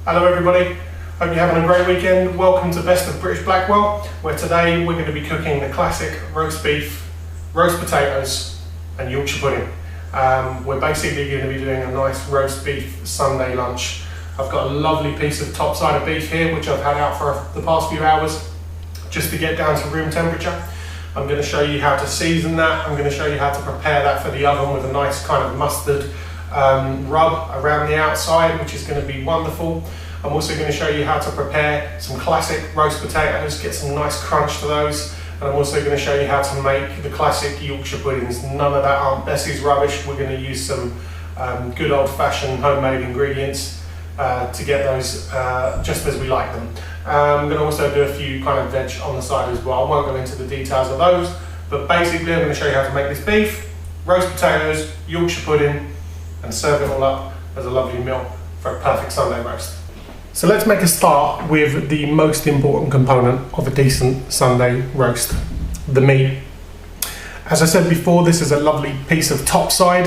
Hello everybody, hope you're having a great weekend. Welcome to Best of British Blackwell, where today we're going to be cooking the classic roast beef, roast potatoes and Yorkshire pudding. We're basically going to be doing a nice roast beef Sunday lunch. I've got a lovely piece of top side of beef here which I've had out for the past few hours just to get down to room temperature. I'm going to show you how to season that. I'm going to show you how to prepare that for the oven with a nice kind of mustard rub around the outside, which is going to be wonderful. I'm also going to show you how to prepare some classic roast potatoes, get some nice crunch to those, and I'm also going to show you how to make the classic Yorkshire puddings. None of that Aunt Bessie's rubbish. We're going to use some good old-fashioned homemade ingredients to get those just as we like them. I'm going to also do a few kind of veg on the side as well. I won't go into the details of those, but basically I'm going to show you how to make this beef, roast potatoes, Yorkshire pudding, and serve it all up as a lovely meal for a perfect Sunday roast. So let's make a start with the most important component of a decent Sunday roast, the meat. As I said before, this is a lovely piece of topside.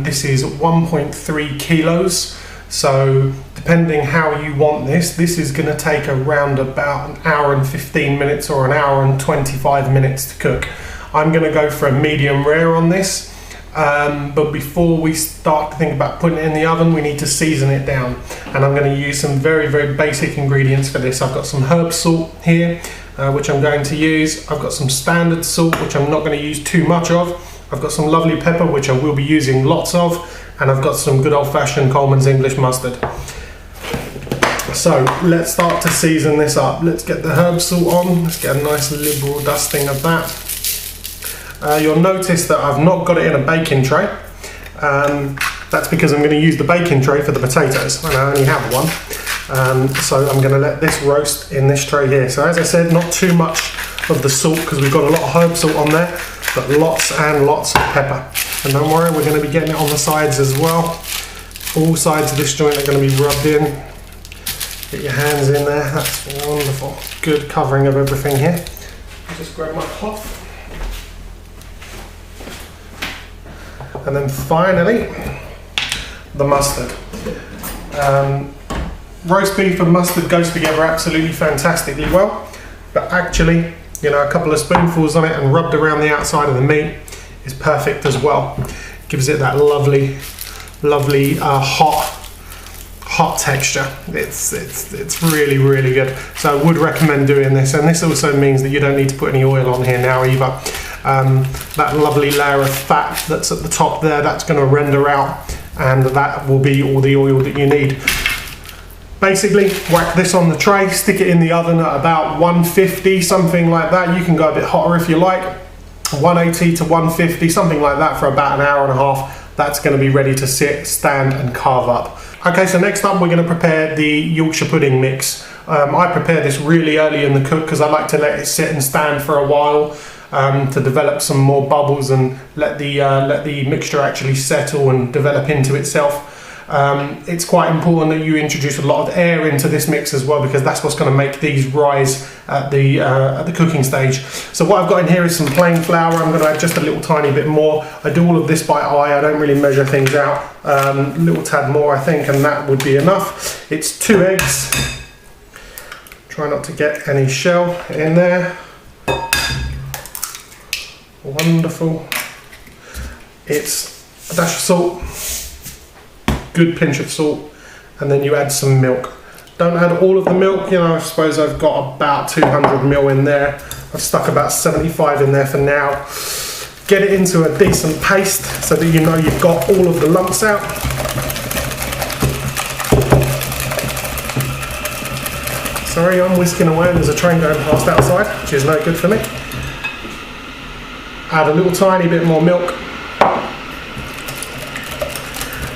This is 1.3 kilos. So depending how you want this is going to take around about an hour and 15 minutes or an hour and 25 minutes to cook. I'm going to go for a medium rare on this. But before we start to think about putting it in the oven, we need to season it down, and I'm going to use some very basic ingredients for this. I've got some herb salt here, which I'm going to use. I've got some standard salt, which I'm not going to use too much of. I've got some lovely pepper, which I will be using lots of, and I've got some good old-fashioned Coleman's English mustard. So let's start to season this up. Let's get the herb salt on. Let's get a nice liberal dusting of that. You'll notice that I've not got it in a baking tray. That's because I'm going to use the baking tray for the potatoes, and I only have one. So I'm going to let this roast in this tray here. So as I said, not too much of the salt because we've got a lot of herb salt on there, but lots and lots of pepper. And don't worry, we're going to be getting it on the sides as well. All sides of this joint are going to be rubbed in. Get your hands in there, that's wonderful. Good covering of everything here. I'll just grab my cloth. And then finally, the mustard. Roast beef and mustard goes together absolutely fantastically well, but actually, you know, a couple of spoonfuls on it and rubbed around the outside of the meat is perfect as well. Gives it that lovely hot texture. It's really good. So I would recommend doing this, and this also means that you don't need to put any oil on here now either. That lovely layer of fat that's at the top there, that's going to render out, and that will be all the oil that you need. Basically, whack this on the tray, stick it in the oven at about 150, something like that. You can go a bit hotter if you like, 180 to 150, something like that, for about an hour and a half. That's going to be ready to sit, stand and carve up. Okay, so next up we're going to prepare the Yorkshire pudding mix. I prepare this really early in the cook because I like to let it sit and stand for a while to develop some more bubbles and let the mixture actually settle and develop into itself. It's quite important that you introduce a lot of air into this mix as well, because that's what's going to make these rise at the cooking stage. So what I've got in here is some plain flour. I'm going to add just a little tiny bit more. I do all of this by eye. I don't really measure things out. A little tad more, I think, and that would be enough. It's 2 eggs. Try not to get any shell in there. Wonderful. It's a dash of salt, good pinch of salt, and then you add some milk. Don't add all of the milk, you know, I suppose I've got about 200 ml in there. I've stuck about 75 in there for now. Get it into a decent paste so that you know you've got all of the lumps out. Sorry, I'm whisking away and there's a train going past outside, which is no good for me. Add a little tiny bit more milk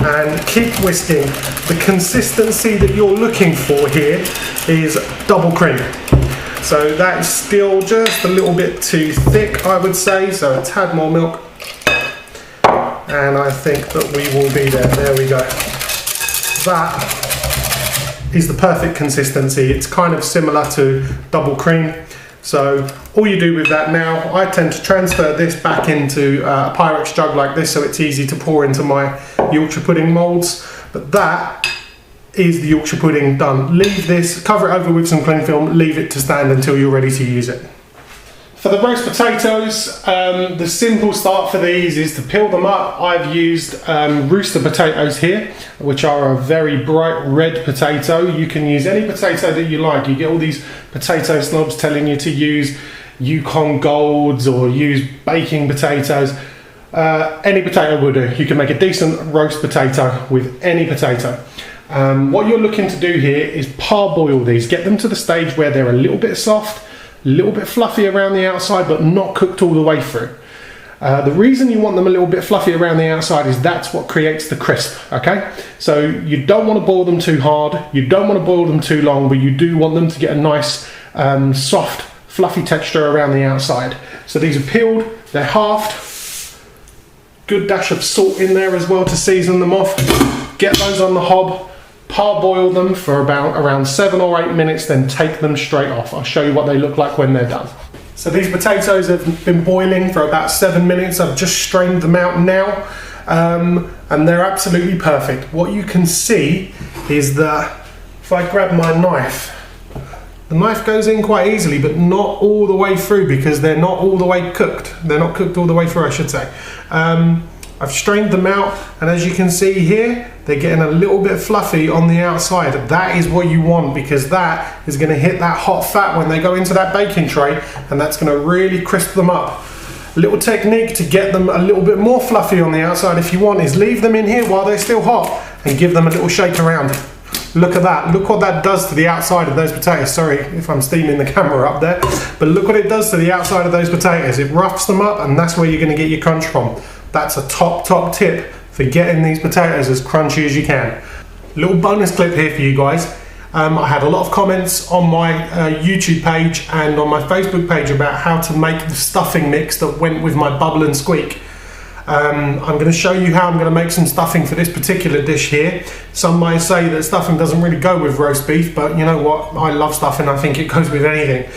and keep whisking. The consistency that you're looking for here is double cream. So that's still just a little bit too thick, I would say, so a tad more milk. And I think that we will be there. There we go. That is the perfect consistency. It's kind of similar to double cream. So all you do with that now, I tend to transfer this back into a Pyrex jug like this so it's easy to pour into my Yorkshire pudding moulds. But that is the Yorkshire pudding done. Leave this, cover it over with some cling film, leave it to stand until you're ready to use it. For the roast potatoes, the simple start for these is to peel them up. I've used rooster potatoes here, which are a very bright red potato. You can use any potato that you like. You get all these potato snobs telling you to use Yukon Golds or use baking potatoes. Any potato will do. You can make a decent roast potato with any potato. What you're looking to do here is parboil these. Get them to the stage where they're a little bit soft, a little bit fluffy around the outside, but not cooked all the way through. The reason you want them a little bit fluffy around the outside is that's what creates the crisp, okay? So you don't want to boil them too hard, you don't want to boil them too long, but you do want them to get a nice, soft, fluffy texture around the outside. So these are peeled, they're halved, good dash of salt in there as well to season them off. Get those on the hob, parboil them for around 7 or 8 minutes, then take them straight off. I'll show you what they look like when they're done. So these potatoes have been boiling for about 7 minutes. I've just strained them out now, and they're absolutely perfect. What you can see is that if I grab my knife, the knife goes in quite easily, but not all the way through because they're not all the way cooked. They're not cooked all the way through, I should say. I've strained them out, and as you can see here, they're getting a little bit fluffy on the outside. That is what you want, because that is going to hit that hot fat when they go into that baking tray, and that's going to really crisp them up. A little technique to get them a little bit more fluffy on the outside, if you want, is leave them in here while they're still hot and give them a little shake around. Look at that, look what that does to the outside of those potatoes. Sorry if I'm steaming the camera up there, but look what it does to the outside of those potatoes. It roughs them up, and that's where you're going to get your crunch from. That's a top tip for getting these potatoes as crunchy as you can. Little bonus clip here for you guys. I had a lot of comments on my YouTube page and on my Facebook page about how to make the stuffing mix that went with my bubble and squeak. I'm going to show you how I'm going to make some stuffing for this particular dish here. Some might say that stuffing doesn't really go with roast beef, but you know what, I love stuffing. I think it goes with anything.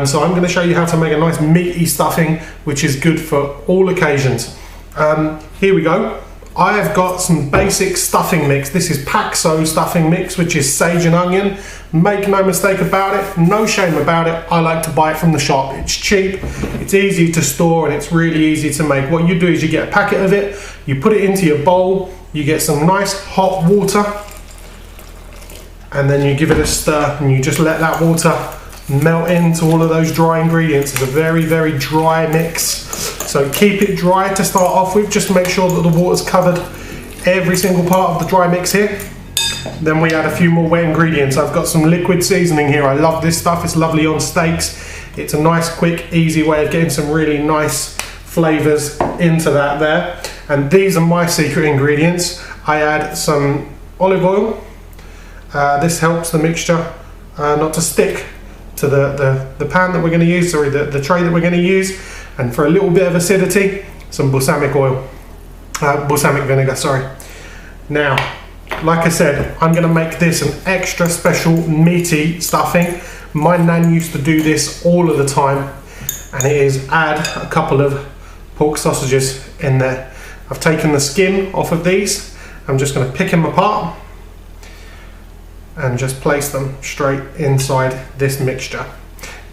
So I'm going to show you how to make a nice meaty stuffing, which is good for all occasions. Here we go. I have got some basic stuffing mix. This is Paxo stuffing mix, which is sage and onion. Make no mistake about it, no shame about it. I like to buy it from the shop. It's cheap, it's easy to store, and it's really easy to make. What you do is you get a packet of it, you put it into your bowl, you get some nice hot water, and then you give it a stir, and you just let that water melt into all of those dry ingredients. It's a very dry mix, so keep it dry to start off with. Just make sure that the water's covered every single part of the dry mix here. Then we add a few more wet ingredients. I've got some liquid seasoning here. I love this stuff, it's lovely on steaks. It's a nice, quick, easy way of getting some really nice flavors into that there. And these are my secret ingredients. I add some olive oil. This helps the mixture not to stick to the pan that we're going to use, sorry, the tray that we're going to use. And for a little bit of acidity, some balsamic oil, balsamic vinegar, sorry. Now, like I said, I'm going to make this an extra special meaty stuffing. My nan used to do this all of the time, and it is add a couple of pork sausages in there. I've taken the skin off of these. I'm just going to pick them apart and just place them straight inside this mixture.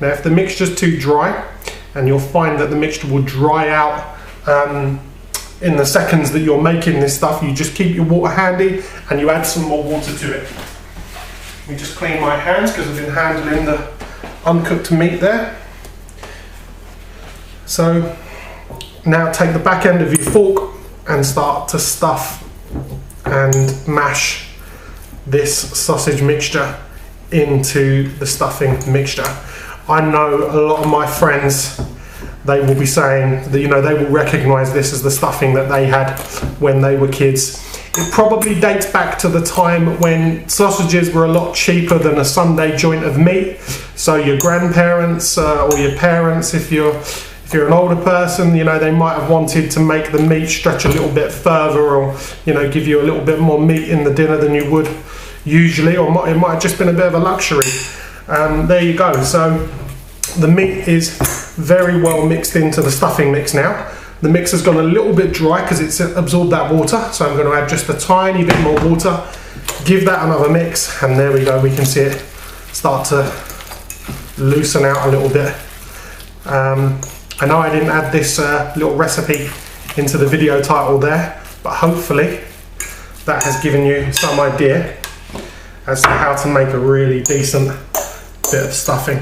Now, if the mixture's too dry, and you'll find that the mixture will dry out in the seconds that you're making this stuff, you just keep your water handy and you add some more water to it. Let me just clean my hands because I've been handling the uncooked meat there. So now take the back end of your fork and start to stuff and mash this sausage mixture into the stuffing mixture. I know a lot of my friends, they will be saying that, you know, they will recognize this as the stuffing that they had when they were kids. It probably dates back to the time when sausages were a lot cheaper than a Sunday joint of meat. So your grandparents or your parents, if you're an older person, you know, they might have wanted to make the meat stretch a little bit further, or, you know, give you a little bit more meat in the dinner than you would usually, or it might have just been a bit of a luxury. There you go. So the meat is very well mixed into the stuffing mix now. The mix has gone a little bit dry because it's absorbed that water, so I'm going to add just a tiny bit more water. Give that another mix, and there we go, we can see it start to loosen out a little bit. I know I didn't add this little recipe into the video title there, but hopefully that has given you some idea as to how to make a really decent bit of stuffing.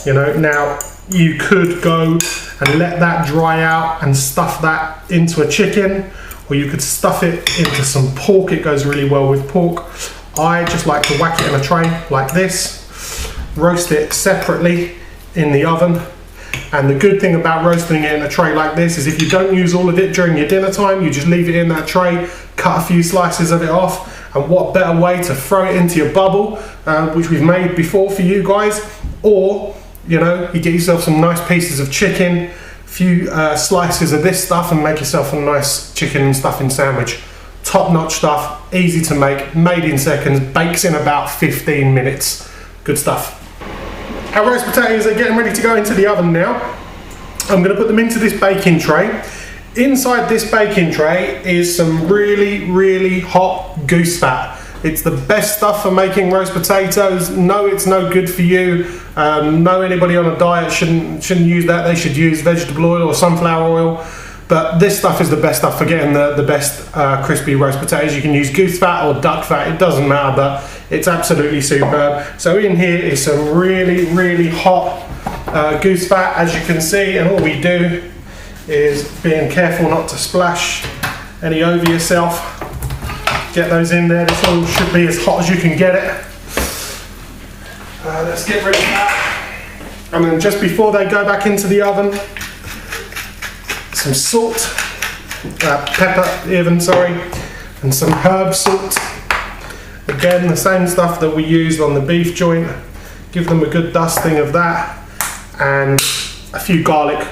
You know, now you could go and let that dry out and stuff that into a chicken, or you could stuff it into some pork. It goes really well with pork. I just like to whack it in a tray like this, roast it separately in the oven. And the good thing about roasting it in a tray like this is if you don't use all of it during your dinner time, you just leave it in that tray, cut a few slices of it off, and what better way to throw it into your bubble, which we've made before for you guys, or, you know, you get yourself some nice pieces of chicken, a few slices of this stuff, and make yourself a nice chicken and stuffing sandwich. Top-notch stuff, easy to make, made in seconds, bakes in about 15 minutes. Good stuff. Our roast potatoes are getting ready to go into the oven now. I'm going to put them into this baking tray. Inside this baking tray is some really, really hot goose fat. It's the best stuff for making roast potatoes. No, it's no good for you. No, anybody on a diet shouldn't use that. They should use vegetable oil or sunflower oil. But this stuff is the best stuff for getting the best crispy roast potatoes. You can use goose fat or duck fat, it doesn't matter, but it's absolutely superb. So in here is some really, really hot goose fat, as you can see, and all we do is being careful not to splash any over yourself. Get those in there. This oil should be as hot as you can get it. Let's get rid of that. And then just before they go back into the oven, some salt, pepper even, sorry, and some herb salt. Again, the same stuff that we used on the beef joint. Give them a good dusting of that, and a few garlic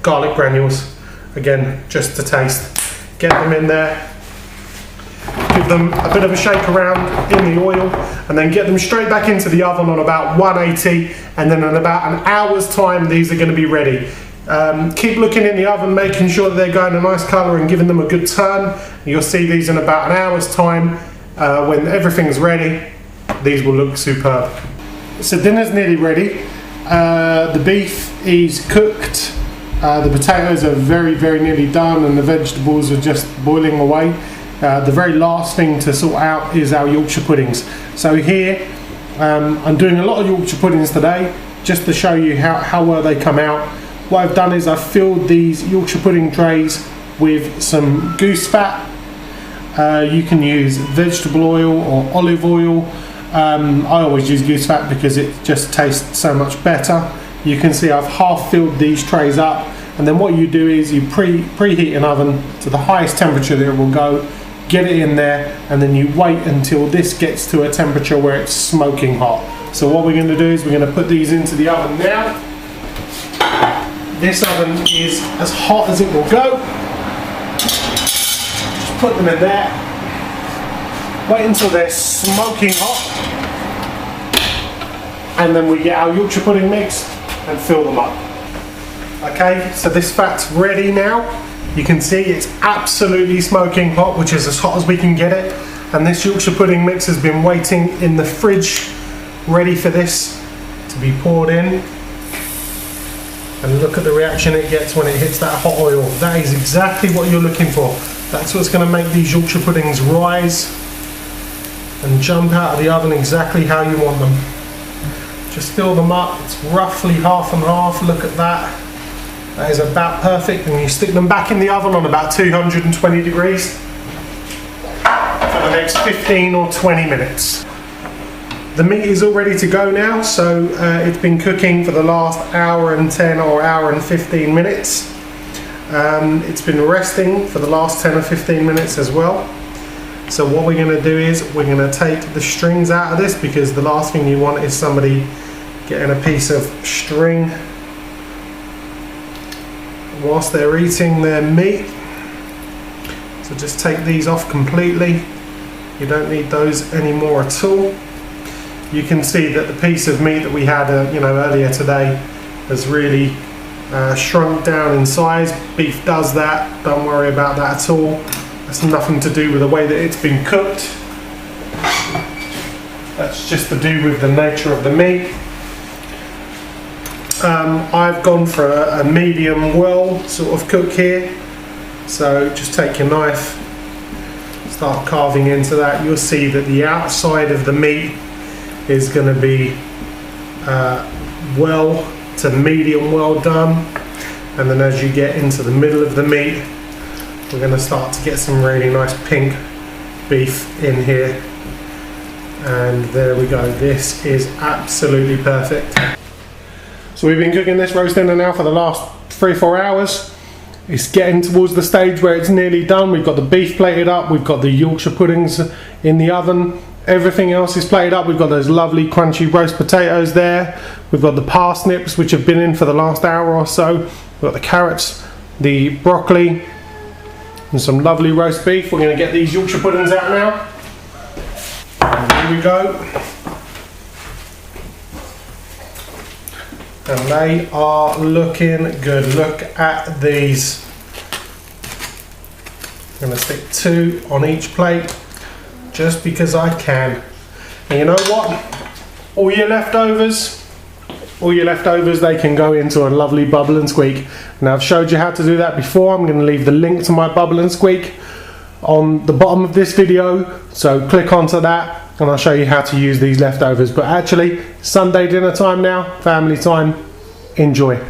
granules, again, just to taste. Get them in there, give them a bit of a shake around in the oil, and then get them straight back into the oven on about 180, and then in about an hour's time these are going to be ready. Keep looking in the oven, making sure that they're going a nice colour and giving them a good turn. You'll see these in about an hour's time. When everything's ready, these will look superb. So dinner's nearly ready. The beef is cooked. The potatoes are very, very nearly done, and the vegetables are just boiling away. The very last thing to sort out is our Yorkshire puddings. So here, I'm doing a lot of Yorkshire puddings today, just to show you how well they come out. What I've done is I've filled these Yorkshire pudding trays with some goose fat. You can use vegetable oil or olive oil. I always use goose fat because it just tastes so much better. You can see I've half filled these trays up, and then what you do is you preheat an oven to the highest temperature that it will go, get it in there, and then you wait until this gets to a temperature where it's smoking hot. So what we're going to do is we're going to put these into the oven now. This oven is as hot as it will go. Just put them in there. Wait until they're smoking hot. And then we get our Yorkshire pudding mix and fill them up. Okay, so this fat's ready now. You can see it's absolutely smoking hot, which is as hot as we can get it. And this Yorkshire pudding mix has been waiting in the fridge, ready for this to be poured in. And look at the reaction it gets when it hits that hot oil. That is exactly what you're looking for. That's what's going to make these Yorkshire puddings rise and jump out of the oven exactly how you want them. Just fill them up. It's roughly half and half. Look at that. That is about perfect. And you stick them back in the oven on about 220 degrees for the next 15 or 20 minutes. The meat is all ready to go now, so it's been cooking for the last hour and 10 or hour and 15 minutes. It's been resting for the last 10 or 15 minutes as well. So what we're going to do is we're going to take the strings out of this, because the last thing you want is somebody getting a piece of string whilst they're eating their meat. So just take these off completely. You don't need those anymore at all. You can see that the piece of meat that we had earlier today has really shrunk down in size. Beef does that, don't worry about that at all. That's nothing to do with the way that it's been cooked. That's just to do with the nature of the meat. I've gone for a medium well sort of cook here. So just take your knife, start carving into that. You'll see that the outside of the meat is going to be well to medium well done, and then as you get into the middle of the meat, we're going to start to get some really nice pink beef in here. And there we go, this is absolutely perfect. So we've been cooking this roast dinner now for the last 3-4 hours. It's getting towards the stage where it's nearly done. We've got the beef plated up, we've got the Yorkshire puddings in the oven, everything else is plated up. We've got those lovely crunchy roast potatoes there, we've got the parsnips which have been in for the last hour or so, we've got the carrots, the broccoli, and some lovely roast beef. We're going to get these Yorkshire puddings out now. And here we go. And they are looking good. Look at these. I'm going to stick 2 on each plate just because I can. And you know what? All your leftovers, they can go into a lovely bubble and squeak. Now I've showed you how to do that before. I'm going to leave the link to my bubble and squeak on the bottom of this video, so click onto that and I'll show you how to use these leftovers. But actually, Sunday dinner time now, family time, enjoy.